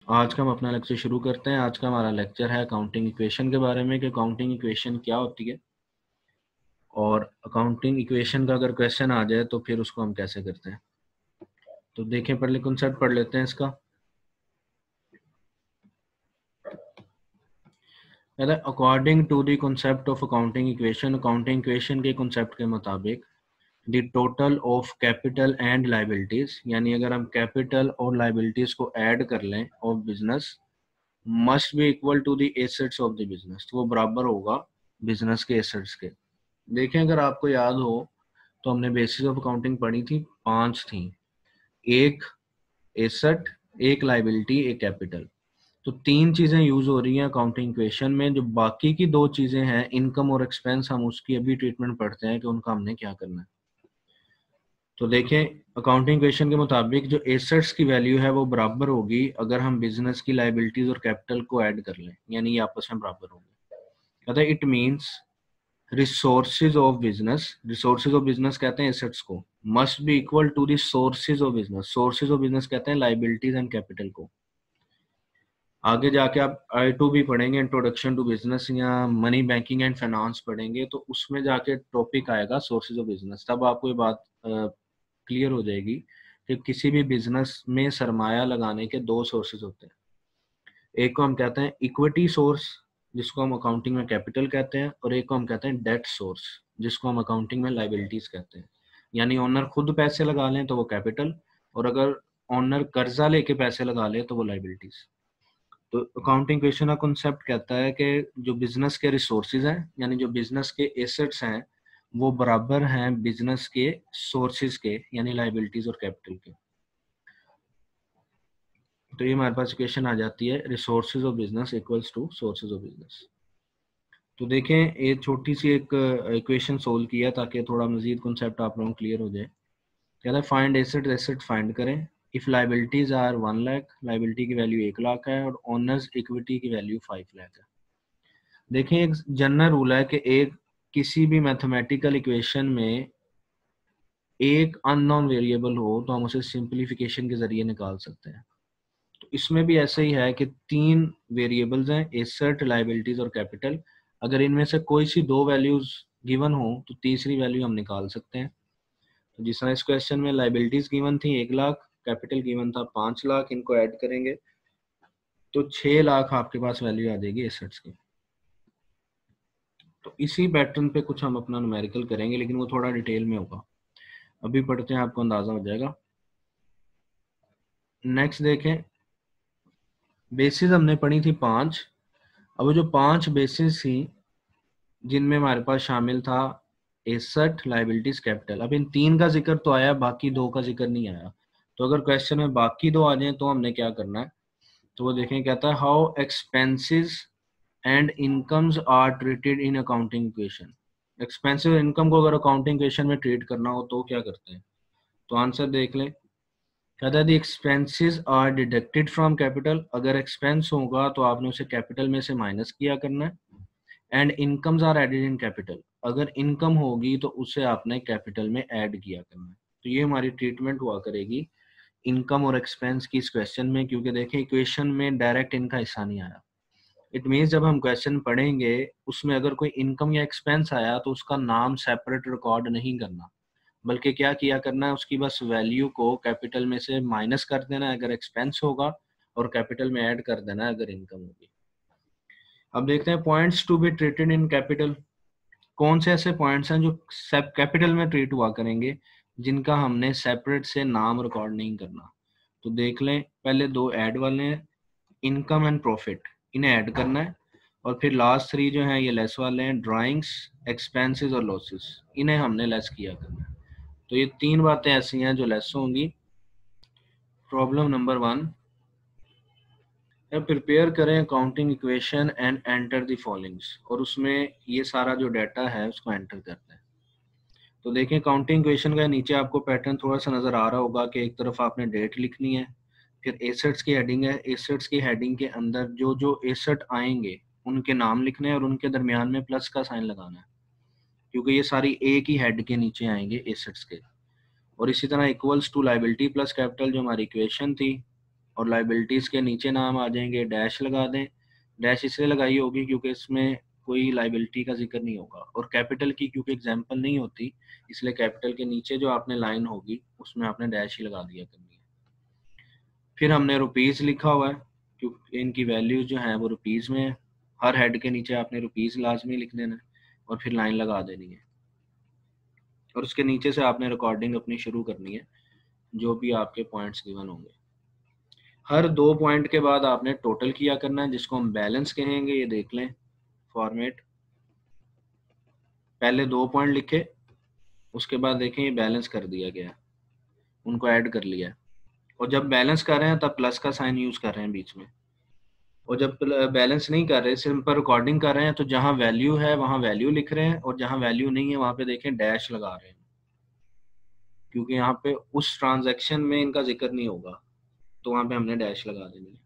आज का हम अपना लेक्चर शुरू करते हैं। आज का हमारा लेक्चर है अकाउंटिंग इक्वेशन के बारे में कि अकाउंटिंग इक्वेशन क्या होती है और अकाउंटिंग इक्वेशन का अगर क्वेश्चन आ जाए तो फिर उसको हम कैसे करते हैं। तो देखें, पहले कॉन्सेप्ट पढ़ लेते हैं इसका। According to the concept of accounting equation के कॉन्सेप्ट के मुताबिक the total of capital and liabilities, यानी अगर हम कैपिटल और लाइबिलिटीज को ऐड कर लें of business, must be equal to the assets of the business, तो वो बराबर होगा बिजनेस के एसेट्स के। देखें, अगर आपको याद हो तो हमने बेसिस ऑफ अकाउंटिंग पढ़ी थी, 5 थी। एक एसेट, एक लाइबिलिटी, एक कैपिटल। तो 3 चीजें यूज हो रही हैं अकाउंटिंग इक्वेशन में। जो बाकी की 2 चीजें हैं, इनकम और एक्सपेंस, हम उसकी अभी ट्रीटमेंट पढ़ते हैं कि उनका हमने क्या करना है। तो देखें, अकाउंटिंग इक्वेशन के मुताबिक जो एसेट्स की वैल्यू है वो बराबर होगी अगर हम बिजनेस की लाइबिलिटीज और कैपिटल को ऐड कर लें, यानी ये आपस में बराबर होगी। कहता है it means resources of business कहते हैं एसेट्स को, must be equal to the sources of business. Sources of business कहते हैं लाइबिलिटीज एंड कैपिटल को। आगे जाके आप I2 भी पढ़ेंगे, इंट्रोडक्शन टू बिजनेस, या मनी बैंकिंग एंड फाइनेंस पढ़ेंगे, तो उसमें जाके टॉपिक आएगा सोर्सेज ऑफ बिजनेस। तब आपको ये बात क्लियर हो जाएगी कि किसी भी बिजनेस में सरमाया लगाने के 2 सोर्सेज होते हैं। एक को हम कहते हैं इक्विटी सोर्स, जिसको हम अकाउंटिंग में कैपिटल कहते हैं, और एक को हम कहते हैं डेट सोर्स, जिसको हम अकाउंटिंग में लाइबिलिटीज कहते हैं। यानी ओनर खुद पैसे लगा लें तो वो कैपिटल, और अगर ओनर कर्जा लेके पैसे लगा ले तो वो लाइबिलिटीज। तो अकाउंटिंग इक्वेशन का कॉन्सेप्ट कहता है कि जो बिजनेस के रिसोर्सेज हैं, यानी जो बिजनेस के एसेट्स हैं, वो बराबर हैं बिजनेस के सोर्सेज के, यानी लाइबिलिटीज और कैपिटल के। तो ये हमारे पास इक्वेशन आ जाती है, resources of business equals to sources of business. तो देखें, ये छोटी सी एक इक्वेशन सोल्व किया ताकि थोड़ा मजीद कॉन्सेप्ट आप लोगों को क्लियर हो जाए। कहता है फाइंड एसेट, एसेट फाइंड करें। If liabilities are 1 lakh, liability की वैल्यू 1 लाख है और ओनर्स इक्विटी की वैल्यू 5 लाख है। देखें, एक जनरल रूल है कि एक किसी भी मैथमेटिकल इक्वेशन में एक अननोन वेरिएबल हो तो हम उसे सिंपलीफिकेशन के जरिए निकाल सकते हैं। तो इसमें भी ऐसा ही है कि 3 वेरिएबल्स हैं, एसेट, लाइबिलिटीज और कैपिटल। अगर इनमें से कोई सी 2 वैल्यूज गिवन हो तो तीसरी वैल्यू हम निकाल सकते हैं। तो जिस तरह इस क्वेश्चन में लाइबिलिटीज गिवन थी 1 लाख, कैपिटल गिवन था 5 लाख, इनको ऐड करेंगे तो 6 लाख आपके पास वैल्यू आ जाएगी एसेट्स की। तो इसी पैटर्न पे कुछ हम अपना न्यूमेरिकल करेंगे, लेकिन वो थोड़ा डिटेल में होगा। अभी पढ़ते हैं, आपको अंदाजा हो जाएगा। नेक्स्ट देखें, बेसिस हमने पढ़ी थी 5। अब जो 5 बेसिस थी जिनमें हमारे पास शामिल था एसेट, लाइबिलिटीज, कैपिटल। अब इन 3 का जिक्र तो आया, बाकी 2 का जिक्र नहीं आया। तो अगर क्वेश्चन में बाकी 2 आ जाए तो हमने क्या करना है, तो वो देखें, कहता है how expenses and incomes are treated in accounting equation. Expensive और इनकम को अगर अकाउंटिंग इक्वेशन में ट्रीट करना हो तो क्या करते हैं। तो आंसर देख लें, कहता है the expenses are deducted from capital. अगर एक्सपेंस होगा तो आपने उसे कैपिटल में से माइनस किया करना है। And incomes are added in capital. अगर इनकम होगी तो उसे आपने कैपिटल में ऐड किया करना है। तो ये हमारी ट्रीटमेंट हुआ करेगी इनकम और एक्सपेंस की इस क्वेश्चन में, क्योंकि देखें इक्वेशन में डायरेक्ट इनका हिस्सा नहीं आया। इट मीन्स जब हम क्वेश्चन पढ़ेंगे उसमें अगर कोई इनकम या एक्सपेंस आया तो उसका नाम सेपरेट रिकॉर्ड नहीं करना, बल्कि क्या किया करना है, उसकी बस वैल्यू को कैपिटल में से माइनस कर देना है अगर एक्सपेंस होगा, और कैपिटल में ऐड कर देना है अगर इनकम होगी। अब देखते हैं points to be treated in capital. कौन से ऐसे पॉइंट्स हैं जो कैपिटल में ट्रीट हुआ करेंगे, जिनका हमने सेपरेट से नाम रिकॉर्ड नहीं करना। तो देख लें, पहले 2 ऐड वाले हैं, इनकम एंड प्रॉफिट, इन्हें ऐड करना है। और फिर लास्ट 3 जो हैं ये लेस वाले हैं, ड्राइंग्स, एक्सपेंसेस और लॉसेस, इन्हें हमने लेस किया करना है। तो ये 3 बातें ऐसी हैं जो लेस होंगी। प्रॉब्लम नंबर 1, प्रिपेयर करें accounting equation and enter the followings, और उसमें ये सारा जो डाटा है उसको एंटर करते हैं। तो देखें, अकाउंटिंग इक्वेशन का नीचे आपको पैटर्न थोड़ा सा नजर आ रहा होगा कि एक तरफ आपने डेट लिखनी है, फिर एसेट्स की हेडिंग है, एसेट्स की हेडिंग के अंदर जो जो एसेट आएंगे उनके नाम लिखने हैं और उनके दरमियान में प्लस का साइन लगाना है, क्योंकि ये सारी एक ही हेड के नीचे आएंगे एसेट्स के। और इसी तरह equals to liability plus capital, जो हमारी इक्वेशन थी, और लाइबिलिटीज के नीचे नाम आ जाएंगे, डैश लगा दें। डैश इसलिए लगाई होगी क्योंकि इसमें कोई लाइबिलिटी का जिक्र नहीं होगा, और कैपिटल की क्योंकि एग्जाम्पल नहीं होती, इसलिए कैपिटल के नीचे जो आपने लाइन होगी उसमें आपने डैश ही लगा दिया करनी है। फिर हमने रुपीज़ लिखा हुआ है क्योंकि इनकी वैल्यूज जो है वो रुपीज़ में है। हर हेड के नीचे आपने रुपीज़ लाजमी लिख देना है और फिर लाइन लगा देनी है, और उसके नीचे से आपने रिकॉर्डिंग अपनी शुरू करनी है जो भी आपके पॉइंट्स गिवन होंगे। हर 2 पॉइंट के बाद आपने टोटल किया करना है, जिसको हम बैलेंस कहेंगे। ये देख लें फॉर्मेट, पहले 2 पॉइंट लिखे, उसके बाद देखें ये बैलेंस कर दिया गया, उनको ऐड कर लिया, और जब बैलेंस कर रहे हैं तब प्लस का साइन यूज कर रहे हैं बीच में, और जब बैलेंस नहीं कर रहे सिंपल रिकॉर्डिंग कर रहे हैं तो जहां वैल्यू है वहां वैल्यू लिख रहे हैं, और जहां वैल्यू नहीं है वहां पे देखें डैश लगा रहे हैं, क्योंकि यहाँ पे उस ट्रांजैक्शन में इनका जिक्र नहीं होगा, तो वहां पे हमने डैश लगा देनी है।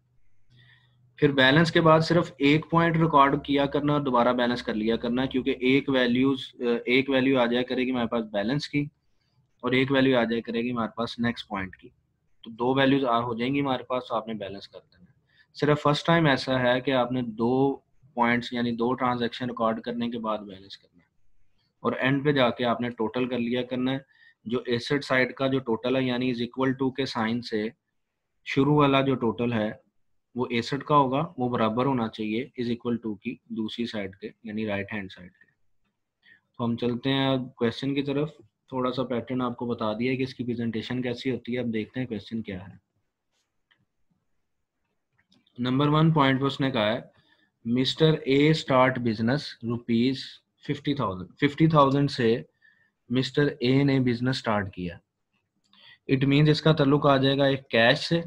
फिर बैलेंस के बाद सिर्फ एक पॉइंट रिकॉर्ड किया करना और दोबारा बैलेंस कर लिया करना, क्योंकि एक वैल्यू आ जाया करेगी हमारे पास बैलेंस की, और एक वैल्यू आ जाया करेगी हमारे पास नेक्स्ट पॉइंट की, तो 2 वैल्यूज हो जाएंगी हमारे पास, तो आपने बैलेंस कर देना है। सिर्फ फर्स्ट टाइम ऐसा है कि आपने 2 पॉइंट्स यानी 2 ट्रांजैक्शन रिकॉर्ड करने के बाद बैलेंस करना है, और एंड पे जाके आपने टोटल कर लिया करना है। जो एसेट साइड का जो टोटल है यानी इज इक्वल टू के साइन से शुरू वाला जो टोटल है वो एसेट का होगा, वो बराबर होना चाहिए इज इक्वल टू की दूसरी साइड के यानी राइट हैंड साइड के। तो हम चलते हैं अब क्वेश्चन की तरफ। थोड़ा सा पैटर्न आपको बता दिया कि इसकी प्रेजेंटेशन कैसी होती है। अब देखते हैं क्वेश्चन क्या है। नंबर 1 पॉइंट पे उसने कहा है mister A start business rupees 50,000 से मिस्टर ए ने बिजनेस स्टार्ट किया। इट मीन्स इसका ताल्लुक आ जाएगा एक कैश से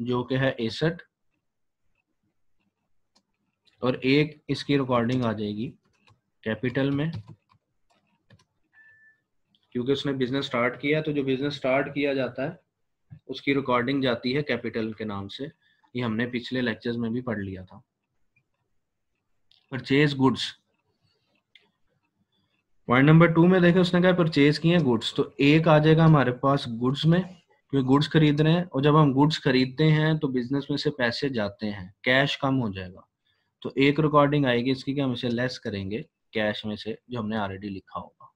जो कि है एसेट, और एक इसकी रिकॉर्डिंग आ जाएगी कैपिटल में, क्योंकि उसने बिजनेस स्टार्ट किया, तो जो बिजनेस स्टार्ट किया जाता है उसकी रिकॉर्डिंग जाती है कैपिटल के नाम से। ये हमने पिछले लेक्चर्स में भी पढ़ लिया था। परचेज गुड्स, पॉइंट नंबर 2 में देखें उसने कहा परचेज किए गुड्स, तो एक आ जाएगा हमारे पास गुड्स में क्योंकि गुड्स खरीद रहे हैं, और जब हम गुड्स खरीदते हैं तो बिजनेस में से पैसे जाते हैं, कैश कम हो जाएगा, तो एक रिकॉर्डिंग आएगी इसकी कि हम इसे लेस करेंगे कैश में से जो हमने ऑलरेडी लिखा होगा।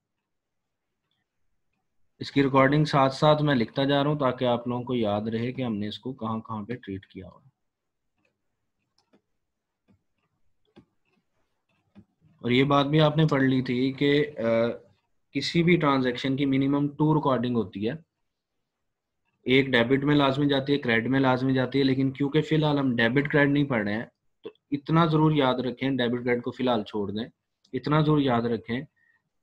इसकी रिकॉर्डिंग साथ साथ मैं लिखता जा रहा हूं ताकि आप लोगों को याद रहे कि हमने इसको कहां कहां पे ट्रीट किया हुआ है। और ये बात भी आपने पढ़ ली थी कि किसी भी ट्रांजैक्शन की मिनिमम 2 रिकॉर्डिंग होती है। एक डेबिट में लाजमी जाती है, क्रेडिट में लाजमी जाती है, लेकिन क्योंकि फिलहाल हम डेबिट क्रेडिट नहीं पढ़ रहे हैं तो इतना जरूर याद रखें, डेबिट क्रेडिट को फिलहाल छोड़ दें, इतना जरूर याद रखें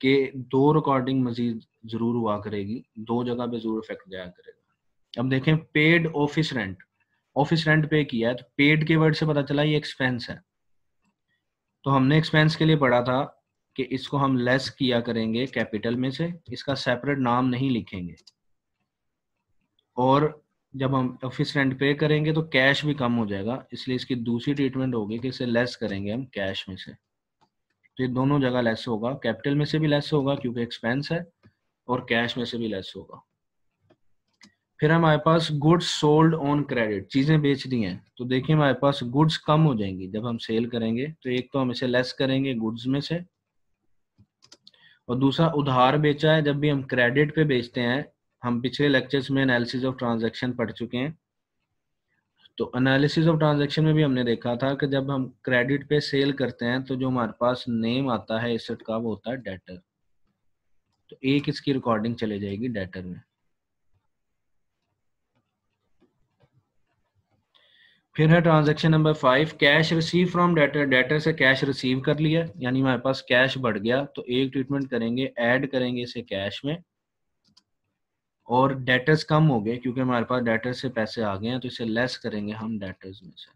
कि 2 रिकॉर्डिंग मजीद जरूर हुआ करेगी, 2 जगह पे जरूर इफेक्ट जाया करेगा। अब देखें पेड ऑफिस रेंट पे किया है, तो पेड के वर्ड से पता चला ये एक्सपेंस है, तो हमने एक्सपेंस के लिए पढ़ा था कि इसको हम लेस किया करेंगे कैपिटल में से, इसका सेपरेट नाम नहीं लिखेंगे, और जब हम ऑफिस रेंट पे करेंगे तो कैश भी कम हो जाएगा, इसलिए इसकी दूसरी ट्रीटमेंट होगी कि इसे लेस करेंगे हम कैश में से। तो ये दोनों जगह लेस होगा, कैपिटल में से भी लेस होगा क्योंकि एक्सपेंस है, और कैश में से भी लेस होगा। फिर हमारे पास गुड्स सोल्ड ऑन क्रेडिट, चीजें बेच दी हैं, तो देखिए हमारे पास गुड्स कम हो जाएंगी जब हम सेल करेंगे, तो एक तो हम इसे लेस करेंगे गुड्स में से, और दूसरा उधार बेचा है, जब भी हम क्रेडिट पे बेचते हैं, हम पिछले लेक्चर्स में एनालिसिस ऑफ ट्रांजैक्शन पढ़ चुके हैं, तो एनालिसिस ऑफ ट्रांजैक्शन में भी हमने देखा था कि जब हम क्रेडिट पे सेल करते हैं तो जो हमारे पास नेम आता है एसेट का वो होता है डेटर, तो एक इसकी रिकॉर्डिंग चले जाएगी डेटर में। फिर है transaction number 5 cash receive from debtor, debtor से कैश रिसीव कर लिया यानी हमारे पास कैश बढ़ गया, तो एक ट्रीटमेंट करेंगे, ऐड करेंगे इसे कैश में, और डेटर्स कम हो गए क्योंकि हमारे पास डेटर्स से पैसे आ गए हैं, तो इसे लेस करेंगे हम डेटर्स में से।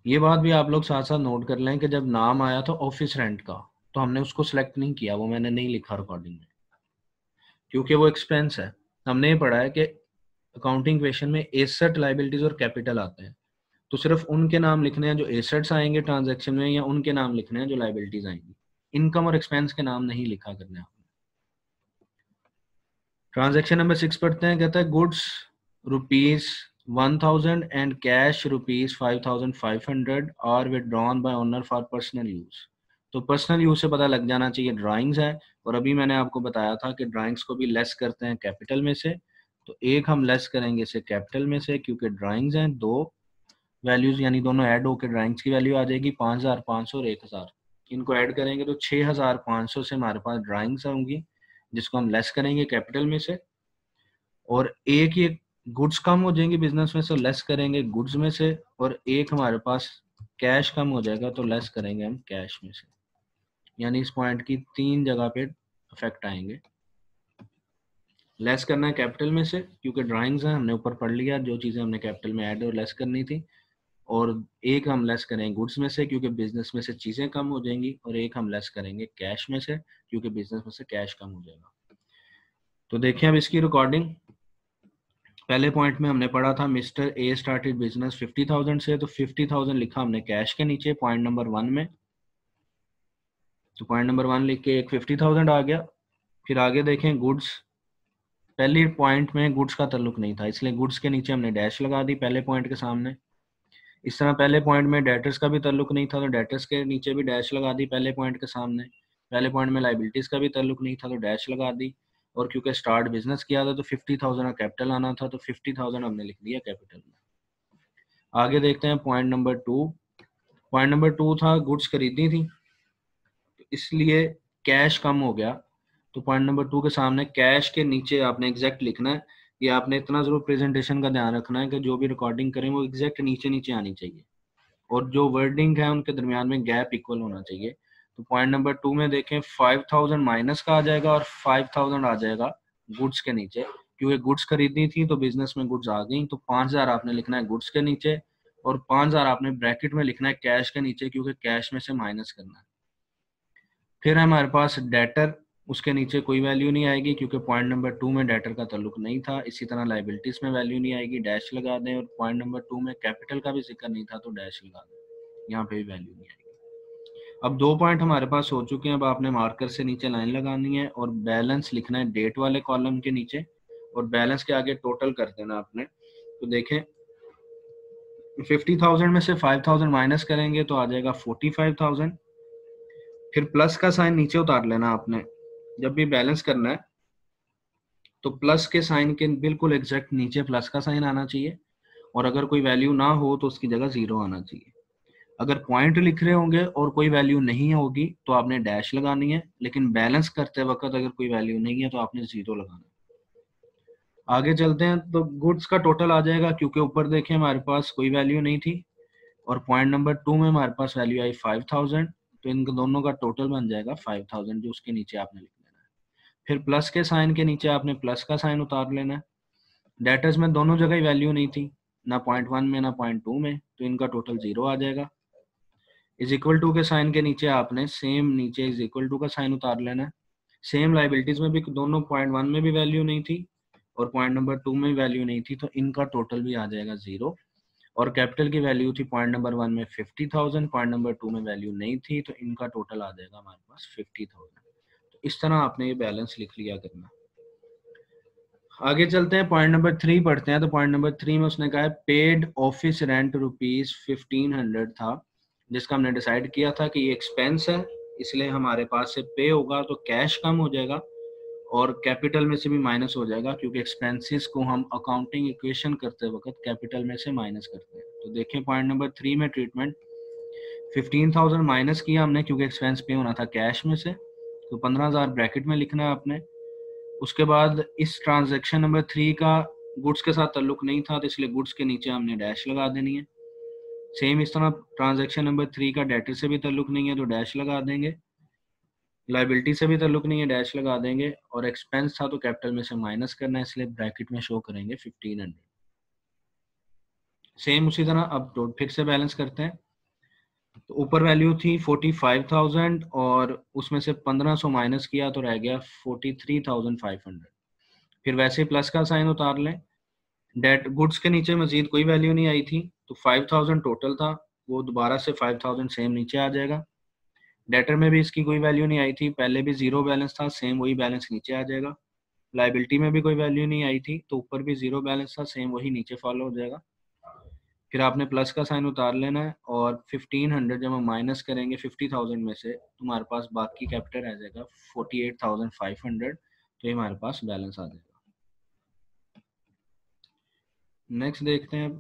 ये बात भी आप लोग साथ साथ नोट कर लें कि जब नाम आया था ऑफिस रेंट का तो हमने उसको सिलेक्ट नहीं किया, वो मैंने नहीं लिखा रिकॉर्डिंग में क्योंकि वो एक्सपेंस है। हमने ये पढ़ा है कि अकाउंटिंग क्वेश्चन में एसेट, लायबिलिटीज और कैपिटल आते हैं, तो सिर्फ उनके नाम लिखने हैं जो एसेट्स आएंगे ट्रांजैक्शन में, या उनके नाम लिखने हैं जो लायबिलिटीज आएंगी, इनकम और एक्सपेंस के नाम नहीं लिखा करने आपने। ट्रांजैक्शन नंबर 6 पढ़ते हैं, कहता है goods ₹1,000 and cash ₹5,500 are withdrawn by owner for personal use। तो पर्सनल यूज से पता लग जाना चाहिए ड्राइंग्स है, और अभी मैंने आपको बताया था कि ड्राइंग्स को भी लेस करते हैं कैपिटल में से, तो एक हम लेस करेंगे इसे कैपिटल में से, क्योंकि ड्राइंग्स हैं दो वैल्यूज, यानी दोनों ऐड होकर ड्राइंग्स की वैल्यू आ जाएगी 5,500 और 1,000। इनको ऐड करेंगे तो 6,500 से हमारे पास ड्राइंग्स होंगी, जिसको हम लेस करेंगे कैपिटल में से, और एक ये गुड्स कम हो जाएंगी बिजनेस में से, लेस करेंगे गुड्स में से, और एक हमारे पास कैश कम हो जाएगा तो लेस करेंगे हम कैश में से। यानी इस पॉइंट की 3 जगह पे इफेक्ट आएंगे। लेस करना है कैपिटल में से क्योंकि ड्राइंग्स हैं, हमने ऊपर पढ़ लिया जो चीज़ें हमने कैपिटल में ऐड और लेस करनी थी, और एक हम लेस करेंगे गुड्स में से क्योंकि बिजनेस में से चीज़ें कम हो जाएंगी, और एक हम लेस करेंगे कैश में से क्योंकि बिजनेस में से कैश कम हो जाएगा। तो देखिए अब इसकी रिकॉर्डिंग। पहले पॉइंट में हमने पढ़ा था मिस्टर ए स्टार्टेड बिजनेस 50,000 से, तो 50,000 लिखा हमने कैश के नीचे पॉइंट नंबर 1 में, तो पॉइंट नंबर 1 लिख के एक 50,000 आ गया। फिर आगे देखें गुड्स, पहले पॉइंट में गुड्स का ताल्लुक नहीं था, इसलिए गुड्स के नीचे हमने डैश लगा दी पहले पॉइंट के सामने। इस तरह पहले पॉइंट में डेटर्स का भी ताल्लुक नहीं था, तो डेटर्स के नीचे भी डैश लगा दी पहले पॉइंट के सामने। पहले पॉइंट में लाइबिलिटीज का भी ताल्लुक नहीं था, तो डैश लगा दी, और क्योंकि स्टार्ट बिजनेस किया था तो 50,000 का कैपिटल आना था, तो 50,000 हमने लिख दिया कैपिटल में। आगे देखते हैं पॉइंट नंबर 2। पॉइंट नंबर 2 था गुड्स खरीदी थी, इसलिए कैश कम हो गया, तो पॉइंट नंबर 2 के सामने कैश के नीचे आपने एग्जैक्ट लिखना है। ये आपने इतना जरूर प्रेजेंटेशन का ध्यान रखना है कि जो भी रिकॉर्डिंग करें वो एग्जैक्ट नीचे नीचे आनी चाहिए, और जो वर्डिंग है उनके दरमियान में गैप इक्वल होना चाहिए। तो पॉइंट नंबर 2 में देखें 5,000 माइनस का आ जाएगा और 5,000 आ जाएगा गुड्स के नीचे, क्योंकि गुड्स खरीदनी थी तो बिजनेस में गुड्स आ गई, तो 5,000 आपने लिखना है गुड्स के नीचे, और 5,000 आपने ब्रैकेट में लिखना है कैश के नीचे, क्योंकि कैश में से माइनस करना है। फिर हमारे पास डेटर, उसके नीचे कोई वैल्यू नहीं आएगी क्योंकि पॉइंट नंबर 2 में डेटर का ताल्लुक नहीं था। इसी तरह लाइबिलिटीज में वैल्यू नहीं आएगी, डैश लगा दें, और पॉइंट नंबर 2 में कैपिटल का भी जिक्र नहीं था तो डैश लगा दें, यहाँ पे भी वैल्यू नहीं आएगी। अब 2 पॉइंट हमारे पास हो चुके हैं, अब आपने मार्कर से नीचे लाइन लगानी है और बैलेंस लिखना है डेट वाले कॉलम के नीचे, और बैलेंस के आगे टोटल कर देना आपने। तो देखें 50,000 में से 5,000 माइनस करेंगे तो आ जाएगा 45,000। फिर प्लस का साइन नीचे उतार लेना आपने, जब भी बैलेंस करना है तो प्लस के साइन के बिल्कुल एग्जैक्ट नीचे प्लस का साइन आना चाहिए, और अगर कोई वैल्यू ना हो तो उसकी जगह 0 आना चाहिए। अगर पॉइंट लिख रहे होंगे और कोई वैल्यू नहीं होगी तो आपने डैश लगानी है, लेकिन बैलेंस करते वक्त अगर कोई वैल्यू नहीं है तो आपने 0 लगाना है। आगे चलते हैं, तो गुड्स का टोटल आ जाएगा, क्योंकि ऊपर देखें हमारे पास कोई वैल्यू नहीं थी, और पॉइंट नंबर 2 में हमारे पास वैल्यू आई 5,000, तो इन दोनों का टोटल बन जाएगा 5,000, जो उसके नीचे आपने लिख लेना है। फिर प्लस के साइन के नीचे आपने प्लस का साइन उतार लेना है। डेटर्स में दोनों जगह ही वैल्यू नहीं थी, ना पॉइंट 1 में ना पॉइंट 2 में, तो इनका टोटल 0 आ जाएगा। इज इक्वल टू के साइन के नीचे आपने सेम नीचे इज इक्वल टू का साइन उतार लेना है। सेम लाइबिलिटीज में भी दोनों पॉइंट 1 में भी वैल्यू नहीं थी और पॉइंट नंबर 2 में वैल्यू नहीं थी, तो इनका टोटल भी आ जाएगा 0। और कैपिटल की वैल्यू थी पॉइंट नंबर 1 में 50,000, पॉइंट नंबर 2 में वैल्यू नहीं थी, तो इनका टोटल आ जाएगा हमारे पास 50,000। तो इस तरह आपने ये बैलेंस लिख लिया करना। आगे चलते हैं, पॉइंट नंबर 3 पढ़ते हैं। तो पॉइंट नंबर 3 में उसने कहा है पेड ऑफिस रेंट ₹1,500 था, जिसका हमने डिसाइड किया था कि ये एक्सपेंस है, इसलिए हमारे पास से पे होगा तो कैश कम हो जाएगा और कैपिटल में से भी माइनस हो जाएगा, क्योंकि एक्सपेंसेस को हम अकाउंटिंग इक्वेशन करते वक्त कैपिटल में से माइनस करते हैं। तो देखिए पॉइंट नंबर 3 में ट्रीटमेंट 15,000 माइनस किया हमने क्योंकि एक्सपेंस पे होना था कैश में से, तो 15,000 ब्रैकेट में लिखना है आपने। उसके बाद इस ट्रांजैक्शन नंबर 3 का गुड्स के साथ ताल्लुक नहीं था, तो इसलिए गुड्स के नीचे हमने डैश लगा देनी है। सेम इस तरह ट्रांजैक्शन नंबर 3 का डेटर से भी ताल्लुक नहीं है तो डैश लगा देंगे, लाइबिलिटी से भी ताल्लुक नहीं है डैश लगा देंगे, और एक्सपेंस था तो कैपिटल में से माइनस करना है, इसलिए ब्रैकेट में शो करेंगे 1,500। सेम उसी तरह अब तो फिर से बैलेंस करते हैं। तो ऊपर वैल्यू थी 45,000 और उसमें से 1,500 माइनस किया तो रह गया 43,500। फिर वैसे प्लस का साइन उतार लें। डेट गुड्स के नीचे मजीद कोई वैल्यू नहीं आई थी, तो 5,000 टोटल था, वो दोबारा से 5,000 सेम नीचे आ जाएगा। डेटर में भी इसकी कोई वैल्यू नहीं आई थी, पहले भी 0 बैलेंस था, सेम वही बैलेंस नीचे आ जाएगा। लाइबिलिटी में भी कोई वैल्यू नहीं आई थी, तो ऊपर भी जीरो बैलेंस था, सेम वही नीचे फॉलो हो जाएगा। फिर आपने प्लस का साइन उतार लेना है और 1500 जब हम माइनस करेंगे 50,000 में से, तुम्हारे पास बाकी कैपिटल आ जाएगा 48,500, तो ये हमारे पास बैलेंस आ जाएगा। नेक्स्ट देखते हैं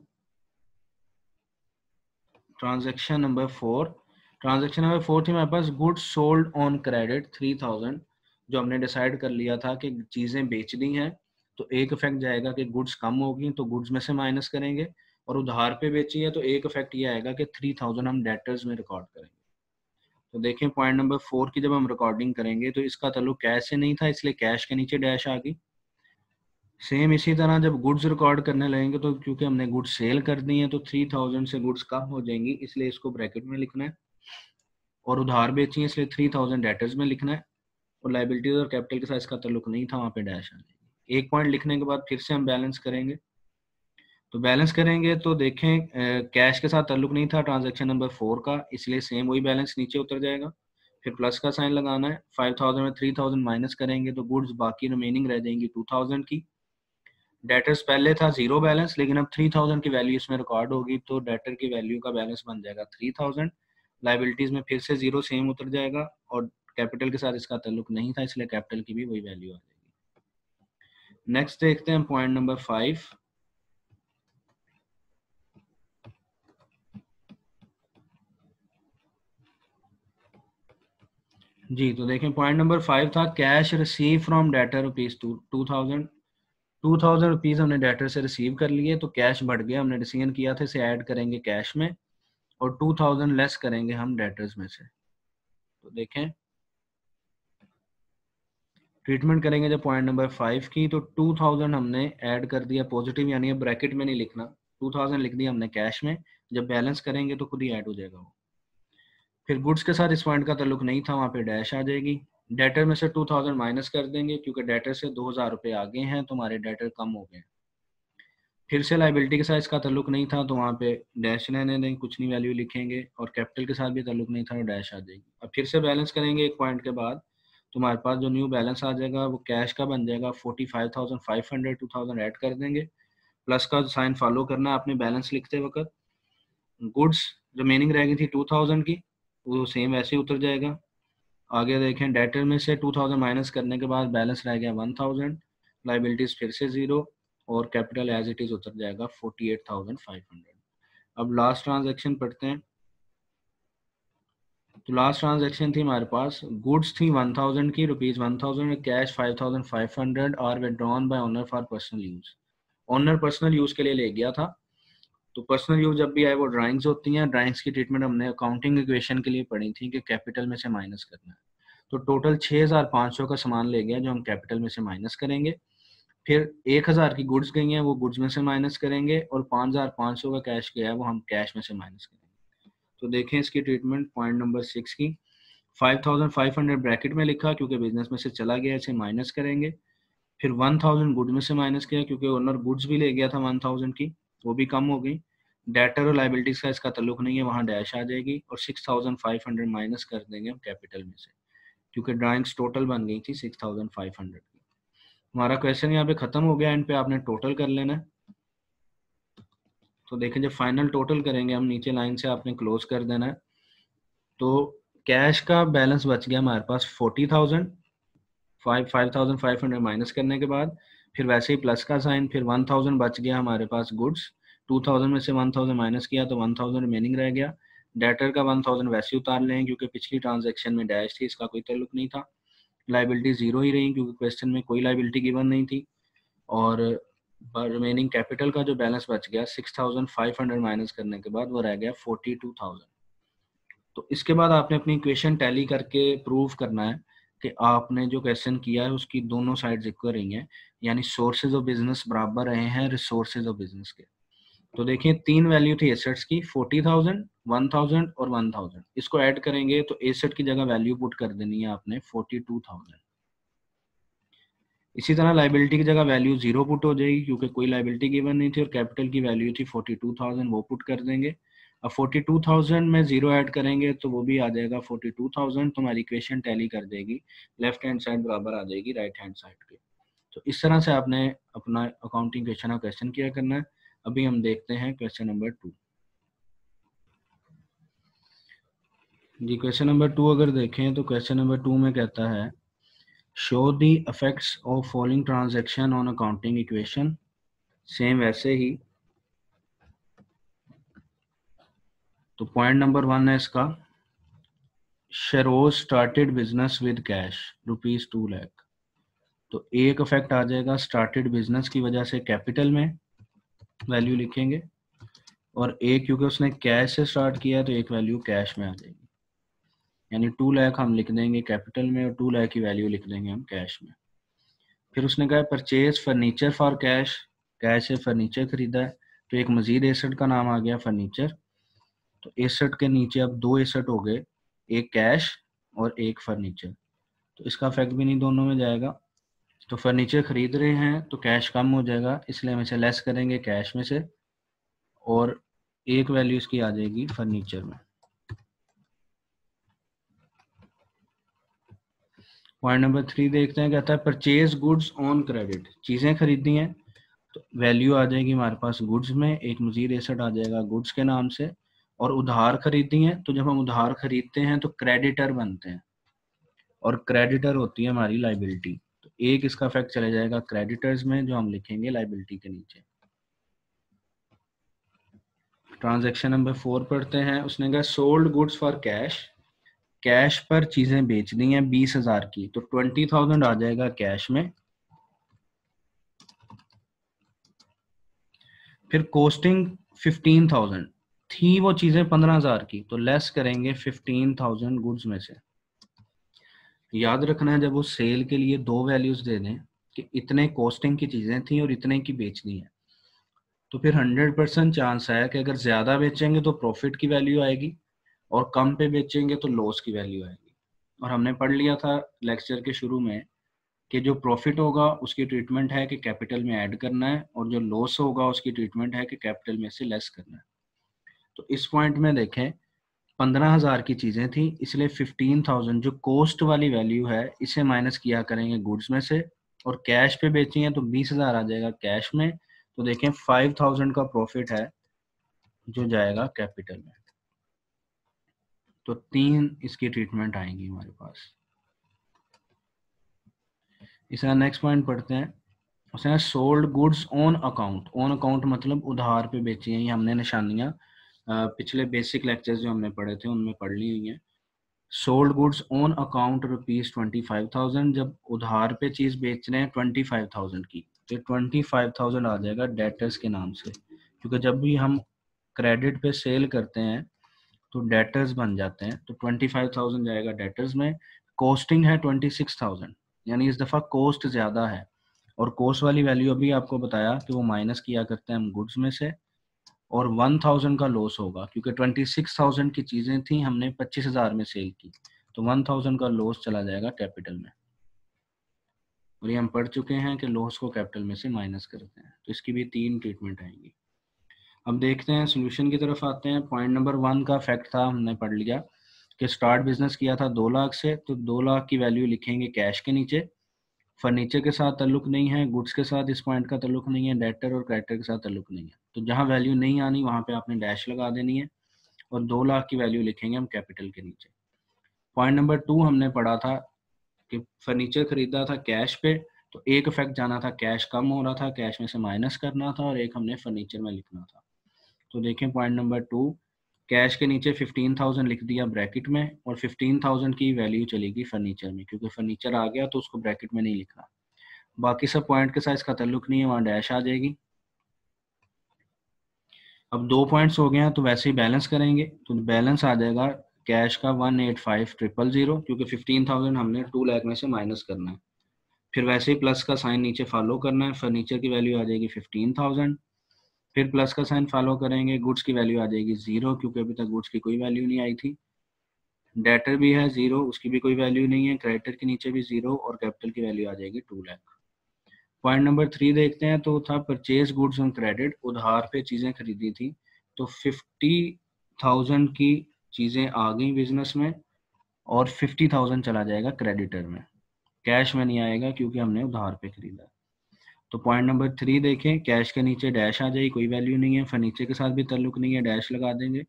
ट्रांजैक्शन नंबर 4। ट्रांजैक्शन नंबर 4 थी हमारे पास गुड्स सोल्ड ऑन क्रेडिट 3000, जो हमने डिसाइड कर लिया था कि चीज़ें बेच दी हैं तो एक इफेक्ट जाएगा कि गुड्स कम होगी तो गुड्स में से माइनस करेंगे, और उधार पे बेची है तो एक इफेक्ट ये आएगा कि 3000 हम डेटर्स में रिकॉर्ड करेंगे। तो देखें पॉइंट नंबर 4 की जब हम रिकॉर्डिंग करेंगे तो इसका ताल्लुक कैश से नहीं था, इसलिए कैश के नीचे डैश आ गई। सेम इसी तरह जब गुड्स रिकॉर्ड करने लगेंगे तो क्योंकि हमने गुड्स सेल कर दी हैं तो 3000 से गुड्स कम हो जाएंगी, इसलिए इसको ब्रैकेट में लिखना है, और उधार बेची है इसलिए 3000 डेटर्स में लिखना है, और लाइबिलिटीज और कैपिटल के साथ इसका ताल्लुक नहीं था, वहाँ पे डैश आ जाएगी। एक पॉइंट लिखने के बाद फिर से हम बैलेंस करेंगे, तो बैलेंस करेंगे तो देखें कैश के साथ ताल्लुक नहीं था ट्रांजैक्शन नंबर 4 का, इसलिए सेम वही बैलेंस नीचे उतर जाएगा। फिर प्लस का साइन लगाना है, 5000 में 3000 माइनस करेंगे तो गुड्स बाकी रिमेनिंग रह जाएंगी 2000 की। डेटर्स पहले था जीरो बैलेंस, लेकिन अब 3000 की वैल्यू इसमें रिकॉर्ड होगी तो डेटर की वैल्यू का बैलेंस बन जाएगा 3000। लाइबिलिटीज में फिर से जीरो सेम उतर जाएगा, और कैपिटल के साथ इसका ताल्लुक नहीं था इसलिए कैपिटल की भी वही वैल्यू आ जाएगी। नेक्स्ट देखते हैं पॉइंट नंबर 5। जी तो देखें पॉइंट नंबर 5 था cash receive from debtor rupees 2000 rupees हमने डेटर से रिसीव कर लिए, तो कैश बढ़ गया, हमने डिसीजन किया था इसे ऐड करेंगे कैश में और 2000 लेस करेंगे हम डेटर्स में से। तो देखें ट्रीटमेंट करेंगे जब पॉइंट नंबर 5 की, तो 2000 हमने ऐड कर दिया पॉजिटिव, यानी ब्रैकेट में नहीं लिखना, 2000 लिख दिया हमने कैश में, जब बैलेंस करेंगे तो खुद ही ऐड हो जाएगा वो। फिर गुड्स के साथ इस पॉइंट का ताल्लुक नहीं था, वहाँ पे डैश आ जाएगी। डेटर में से 2000 माइनस कर देंगे क्योंकि डेटर से 2000 रुपये आगे हैं तो हमारे डेटर कम हो गए। फिर से लाइबिलिटी के साथ इसका ताल्लुक नहीं था तो वहाँ पे डैश रहने देंगे, कुछ नहीं वैल्यू लिखेंगे, और कैपिटल के साथ भी ताल्लुक नहीं था तो डैश आ जाएगी। अब फिर से बैलेंस करेंगे एक पॉइंट के बाद, तो हमारे पास जो न्यू बैलेंस आ जाएगा वो कैश का बन जाएगा 45,500, 2000 ऐड कर देंगे, प्लस का साइन फॉलो करना है आपने बैलेंस लिखते वक्त। गुड्स रिमेनिंग रह गई थी 2000 की, वो सेम वैसे ही उतर जाएगा। आगे देखें डेटर में से 2000 माइनस करने के बाद बैलेंस रह गया 1000, लाइबिलिटीज फिर से जीरो, और कैपिटल एज इट इज उतर जाएगा 48,500। अब लास्ट ट्रांजैक्शन पढ़ते हैं। तो लास्ट ट्रांजैक्शन थी हमारे पास, गुड्स थी 1000 की, रुपीज 1000, कैश 5500 और withdrawn bye owner for personal use. Owner personal use के लिए ले गया था, तो पर्सनल यूज जब भी आए वो ड्राइंग्स होती हैं, ड्राइंग्स की ट्रीटमेंट हमने अकाउंटिंग इक्वेशन के लिए पढ़ी थी कि कैपिटल में से माइनस करना है। तो टोटल 6500 का सामान ले गया जो हम कैपिटल में से माइनस करेंगे, फिर 1000 की गुड्स गई हैं वो गुड्स में से माइनस करेंगे, और 5500 का कैश गया है वो हम कैश में से माइनस करेंगे। तो देखें इसकी ट्रीटमेंट पॉइंट नंबर 6 की, 5500 ब्रैकेट में लिखा क्योंकि बिजनेस में से चला गया, इसे माइनस करेंगे। फिर 1000 गुड में से माइनस किया क्योंकि ओनर गुड्स भी ले गया था 1000 की, वो भी कम हो गई। डेटर और लाइबिलिटीज का इसका ताल्लुक नहीं है, वहाँ डैश आ जाएगी, और 6500 माइनस कर देंगे हम कैपिटल में से क्योंकि ड्राइंग्स टोटल बन गई थी 6500 की। हमारा क्वेश्चन यहाँ पे खत्म हो गया, एंड पे आपने टोटल कर लेना है। तो देखें जब फाइनल टोटल करेंगे हम, नीचे लाइन से आपने क्लोज कर देना है। तो कैश का बैलेंस बच गया हमारे पास 40,000, 5500 माइनस करने के बाद फिर वैसे ही प्लस का साइन, फिर 1000 बच गया हमारे पास गुड्स, 2000 में से 1000 माइनस किया तो 1000 रिमेनिंग रह गया। डेटर का 1000 वैसे ही उतार लें क्योंकि पिछली ट्रांजैक्शन में डैश थी, इसका कोई ताल्लुक नहीं था। लाइबिलिटी जीरो ही रही क्योंकि क्वेश्चन में कोई लाइबिलिटी गिवन नहीं थी, और रिमेनिंग कैपिटल का जो बैलेंस बच गया 6500 माइनस करने के बाद वो रह गया 42,000। तो इसके बाद आपने अपनी इक्वेशन टैली करके प्रूव करना है कि आपने जो क्वेश्चन किया है उसकी दोनों साइड्स इक्वल रही हैं, यानी सोर्सेज ऑफ बिजनेस बराबर रहे हैं रिसोर्सेज ऑफ बिजनेस के। तो देखिए तीन वैल्यू थी एसेट्स की 40,000, 1000 और 1000, इसको ऐड करेंगे तो एसेट की जगह वैल्यू पुट कर देनी है आपने 42,000। इसी तरह लाइबिलिटी की जगह वैल्यू जीरो पुट हो जाएगी क्योंकि कोई लाइबिलिटी गिवन नहीं थी, और कैपिटल की वैल्यू थी 42,000, वो पुट कर देंगे। अब 42,000 में जीरो ऐड करेंगे तो वो भी आ जाएगा 42,000, तो हमारी इक्वेशन टैली कर देगी, लेफ्ट हैंड साइड बराबर आ जाएगी राइट हैंड साइड के। तो इस तरह से आपने अपना अकाउंटिंग क्वेश्चन का क्वेश्चन किया करना है। अभी हम देखते हैं क्वेश्चन नंबर 2 जी। क्वेश्चन नंबर 2 अगर देखें तो क्वेश्चन नंबर 2 में कहता है show the effects of following transaction on accounting equation. Same वैसे ही, तो पॉइंट नंबर 1 है इसका, Sheroz started business with cash ₹2 lakh. तो एक इफेक्ट आ जाएगा स्टार्टेड बिजनेस की वजह से, कैपिटल में वैल्यू लिखेंगे, और एक क्योंकि उसने कैश से स्टार्ट किया तो एक वैल्यू कैश में आ जाएगी, यानी 2 लाख हम लिख देंगे कैपिटल में और 2 लाख की वैल्यू लिख देंगे हम कैश में। फिर उसने कहा purchase furniture for cash, cash से फर्नीचर खरीदा है, तो एक मजीद एसेट का नाम आ गया फर्नीचर। तो एसेट के नीचे अब 2 एसेट हो गए, एक कैश और एक फर्नीचर, तो इसका इफेक्ट भी नहीं दोनों में जाएगा। तो फर्नीचर खरीद रहे हैं तो कैश कम हो जाएगा, इसलिए हम इसे लेस करेंगे कैश में से, और एक वैल्यू इसकी आ जाएगी फर्नीचर में। पॉइंट नंबर 3 देखते हैं, कहता है परचेज गुड्स ऑन क्रेडिट, चीजें खरीदी हैं तो वैल्यू आ जाएगी हमारे पास गुड्स में, एक मजीद एसेट आ जाएगा गुड्स के नाम से। और उधार खरीदी हैं तो जब हम उधार खरीदते हैं तो क्रेडिटर बनते हैं, और क्रेडिटर होती है हमारी लाइबिलिटी, तो एक इसका इफेक्ट चले जाएगा क्रेडिटर्स में, जो हम लिखेंगे लाइबिलिटी के नीचे। ट्रांजैक्शन नंबर 4 पढ़ते हैं। उसने कहा sold goods for cash, cash पर चीजें बेच दी हैं 20,000 की, तो 20,000 आ जाएगा कैश में। फिर कॉस्टिंग 15,000 थी, वो चीजें 15,000 की, तो लेस करेंगे 15,000 गुड्स में से। याद रखना है जब वो सेल के लिए दो वैल्यूज दे दें कि इतने कॉस्टिंग की चीजें थी और इतने की बेचनी है, तो फिर 100% चांस है कि अगर ज्यादा बेचेंगे तो प्रॉफिट की वैल्यू आएगी और कम पे बेचेंगे तो लॉस की वैल्यू आएगी। और हमने पढ़ लिया था लेक्चर के शुरू में कि जो प्रॉफिट होगा उसकी ट्रीटमेंट है कि कैपिटल में ऐड करना है, और जो लॉस होगा उसकी ट्रीटमेंट है कि कैपिटल में से लेस करना है। तो इस पॉइंट में देखें 15,000 की चीजें थी, इसलिए 15,000 जो कॉस्ट वाली वैल्यू है इसे माइनस किया करेंगे गुड्स में से, और कैश पे बेची है तो 20,000 आ जाएगा कैश में। तो देखें 5,000 का प्रॉफिट है जो जाएगा कैपिटल में। तो 3 इसकी ट्रीटमेंट आएंगी हमारे पास। इसका नेक्स्ट पॉइंट पढ़ते हैं। उसने sold goods on account, on account मतलब उधार पे बेची हैं, ये हमने निशानियां पिछले बेसिक लेक्चर्स जो हमने पढ़े थे उनमें पढ़ ली हुई हैं। सोल्ड गुड्स ऑन अकाउंट ₹25,000, जब उधार पे चीज बेच रहे हैं 25,000 की, तो 25,000 आ जाएगा डेटर्स के नाम से, क्योंकि जब भी हम क्रेडिट पे सेल करते हैं तो डेटर्स बन जाते हैं, तो 25,000 जाएगा डेटर्स में। कॉस्टिंग है 26,000, यानी इस दफा कॉस्ट ज्यादा है, और कॉस्ट वाली वैल्यू अभी आपको बताया कि वो माइनस किया करते हैं हम गुड्स में से, और 1,000 का लॉस होगा क्योंकि 26,000 की चीजें थी, हमने 25,000 में सेल की, तो 1,000 का लॉस चला जाएगा कैपिटल में। और ये हम पढ़ चुके हैं कि लॉस को कैपिटल में से माइनस करते हैं, तो इसकी भी 3 ट्रीटमेंट आएंगी। अब देखते हैं सोल्यूशन की तरफ आते हैं। पॉइंट नंबर 1 का फैक्ट था, हमने पढ़ लिया कि स्टार्ट बिजनेस किया था 2 लाख से, तो 2 लाख की वैल्यू लिखेंगे कैश के नीचे। फर्नीचर के साथ ताल्लुक नहीं है, गुड्स के साथ इस पॉइंट का ताल्लुक नहीं है, डेटर और क्रेडिटर के साथ ताल्लुक नहीं है, तो जहां वैल्यू नहीं आनी वहां पे आपने डैश लगा देनी है, और 2 लाख की वैल्यू लिखेंगे हम कैपिटल के नीचे। पॉइंट नंबर 2 हमने पढ़ा था कि फर्नीचर खरीदा था कैश पे, तो एक इफेक्ट जाना था कैश कम हो रहा था, कैश में से माइनस करना था, और एक हमने फर्नीचर में लिखना था। तो देखें पॉइंट नंबर 2, कैश के नीचे 15,000 लिख दिया ब्रैकेट में, और 15,000 की वैल्यू चलेगी फर्नीचर में, क्योंकि फर्नीचर आ गया तो उसको ब्रैकेट में नहीं लिखना। बाकी सब पॉइंट के साथ इसका ताल्लुक नहीं है, वहां डैश आ जाएगी। अब 2 पॉइंट्स हो गए हैं तो वैसे ही बैलेंस करेंगे, तो बैलेंस आ जाएगा कैश का 185,000, क्योंकि 15,000 हमने 2 लाख में से माइनस करना है। फिर वैसे ही प्लस का साइन नीचे फॉलो करना है, फर्नीचर की वैल्यू आ जाएगी 15,000, फिर प्लस का साइन फॉलो करेंगे, गुड्स की वैल्यू आ जाएगी 0, क्योंकि अभी तक गुड्स की कोई वैल्यू नहीं आई थी। डेटर भी है 0, उसकी भी कोई वैल्यू नहीं है, क्रेडिटर के नीचे भी 0, और कैपिटल की वैल्यू आ जाएगी 2 लाख। पॉइंट नंबर 3 देखते हैं, तो था परचेज गुड्स ऑन क्रेडिट, उधार पे चीजें खरीदी थी, तो 50,000 की चीजें आ गई बिजनेस में, और 50,000 चला जाएगा क्रेडिटर में, कैश में नहीं आएगा क्योंकि हमने उधार पे खरीदा। तो पॉइंट नंबर 3 देखें, कैश के नीचे डैश आ जाएगी, कोई वैल्यू नहीं है, फर्नीचर के साथ भी ताल्लुक नहीं है, डैश लगा देंगे।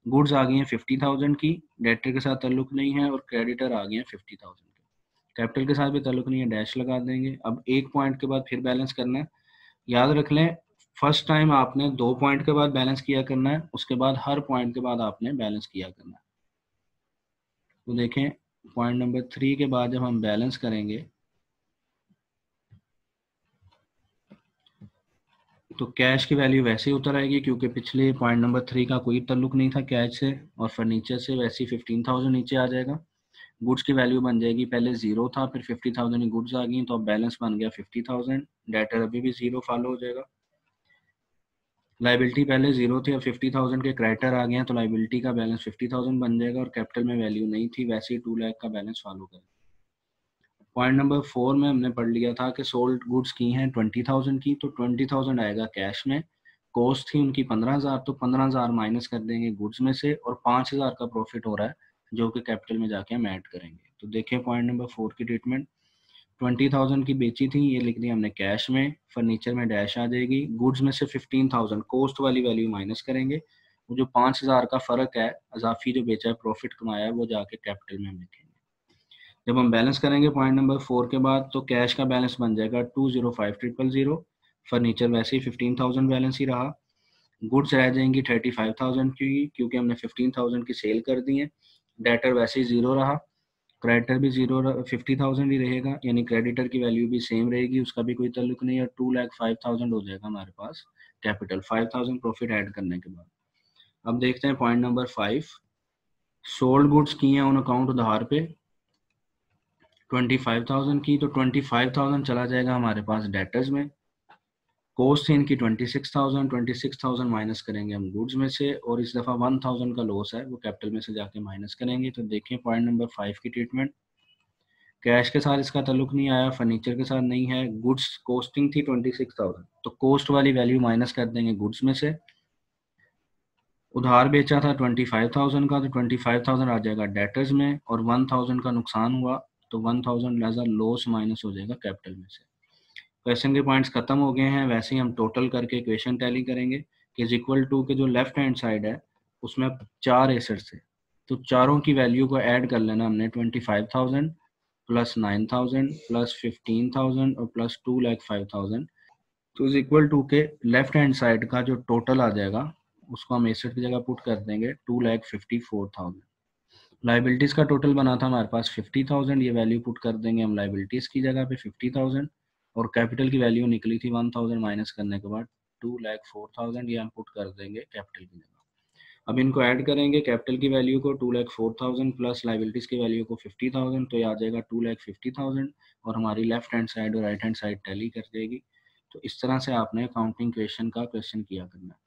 गुड्स आ गई हैं 50,000 की, डेटर के साथ ताल्लुक नहीं है, और क्रेडिटर आ गए हैं 50,000 के, कैपिटल के साथ भी ताल्लुक नहीं है, डैश लगा देंगे। अब एक पॉइंट के बाद फिर बैलेंस करना है। याद रख लें, फर्स्ट टाइम आपने 2 पॉइंट के बाद बैलेंस किया करना है, उसके बाद हर पॉइंट के बाद आपने बैलेंस किया करना है। तो देखें, पॉइंट नंबर 3 के बाद जब हम बैलेंस करेंगे तो कैश की वैल्यू वैसे ही उतर आएगी, क्योंकि पिछले पॉइंट नंबर 3 का कोई ताल्लुक नहीं था कैश से, और फर्नीचर से वैसे ही 15,000 नीचे आ जाएगा। गुड्स की वैल्यू बन जाएगी, पहले 0 था, फिर 50,000 ही गुड्स आ गई, तो अब बैलेंस बन गया 50,000। डेटर अभी भी 0 फॉलो हो जाएगा। लाइबिलिटी पहले 0 थी, अब 50,000 के क्रेडिटर आ गए हैं, तो लाइबिलिटी का बैलेंस 50,000 बन जाएगा, और कैपिटल में वैल्यू नहीं थी, वैसे ही 2 लाख का बैलेंस फॉलो करें। पॉइंट नंबर 4 में हमने पढ़ लिया था कि सोल्ड गुड्स की हैं 20,000 की, तो 20,000 आएगा कैश में। कॉस्ट थी उनकी 15,000, तो 15,000 माइनस कर देंगे गुड्स में से, और 5,000 का प्रॉफिट हो रहा है जो कि कैपिटल में जाके हम ऐड करेंगे। तो देखिए पॉइंट नंबर 4 की ट्रीटमेंट, 20,000 की बेची थी, ये लिख दी हमने कैश में, फर्नीचर में डैश आ जाएगी, गुड्स में से 15,000 कॉस्ट वाली वैल्यू माइनस करेंगे, वो जो 5,000 का फर्क है अजाफी जो बेचा है, प्रॉफिट कमाया है, वो जाके कैपिटल में हम लिखेंगे। जब हम बैलेंस करेंगे पॉइंट नंबर 4 के बाद, तो कैश का बैलेंस बन जाएगा 205,000, फर्नीचर वैसे ही 15,000 बैलेंस ही रहा, गुड्स रह जाएंगी 35,000 की, क्योंकि हमने 15,000 की सेल कर दी है, डेटर वैसे ही 0 रहा, क्रेडिटर भी 0 50,000 ही रहेगा, यानी क्रेडिटर की वैल्यू भी सेम रहेगी, उसका भी कोई ताल्लुक नहीं है, 2,05,000 हो जाएगा हमारे पास कैपिटल, 5,000 प्रॉफिट ऐड करने के बाद। अब देखते हैं पॉइंट नंबर 5, सोल्ड गुड्स की हैं ऑन अकाउंट उधार पे 25,000 की, तो 25,000 चला जाएगा हमारे पास डेटर्स में, कॉस्ट है इनकी 26,000 माइनस करेंगे हम गुड्स में से, और इस दफ़ा 1,000 का लॉस है वो कैपिटल में से जाके माइनस करेंगे। तो देखिए पॉइंट नंबर 5 की ट्रीटमेंट, कैश के साथ इसका ताल्लुक नहीं आया, फर्नीचर के साथ नहीं है, गुड्स कॉस्टिंग थी 26,000, तो कॉस्ट वाली वैल्यू माइनस कर देंगे गुड्स में से, उधार बेचा था 25,000 का, तो 25,000 आ जाएगा डेटर्स में, और 1,000 का नुकसान हुआ, तो 1,000 एज अ लॉस माइनस हो जाएगा कैपिटल में से। क्वेश्चन के पॉइंट्स खत्म हो गए हैं, वैसे ही हम टोटल करके इक्वेशन टैली करेंगे कि इज इक्वल टू के जो लेफ्ट हैंड साइड है उसमें 4 एसेट्स है, तो चारों की वैल्यू को ऐड कर लेना हमने, 25,000 प्लस 9,000 प्लस 15,000 और प्लस 2,05,000, तो इज इक्वल टू के लेफ्ट हैंड साइड का जो टोटल आ जाएगा उसको हम एसेट की जगह पुट कर देंगे 2,54,000। लाइबिलिटीज का टोटल बना था हमारे पास 50,000, ये वैल्यू पुट कर देंगे हम लाइबिलिटीज की जगह पे 50,000, और कैपिटल की वैल्यू निकली थी 1,000 माइनस करने के बाद 2,04,000, ये हम पुट कर देंगे कैपिटल की जगह। अब इनको ऐड करेंगे, कैपिटल की वैल्यू को 2,04,000 प्लस लाइबिलिटीज की वैल्यू को 50,000, तो ये आ जाएगा 2,50,000, और हमारी लेफ्ट हैंड साइड और राइट हैंड साइड टैली कर देगी। तो इस तरह से आपने अकाउंटिंग क्वेश्चन का क्वेश्चन किया करना है।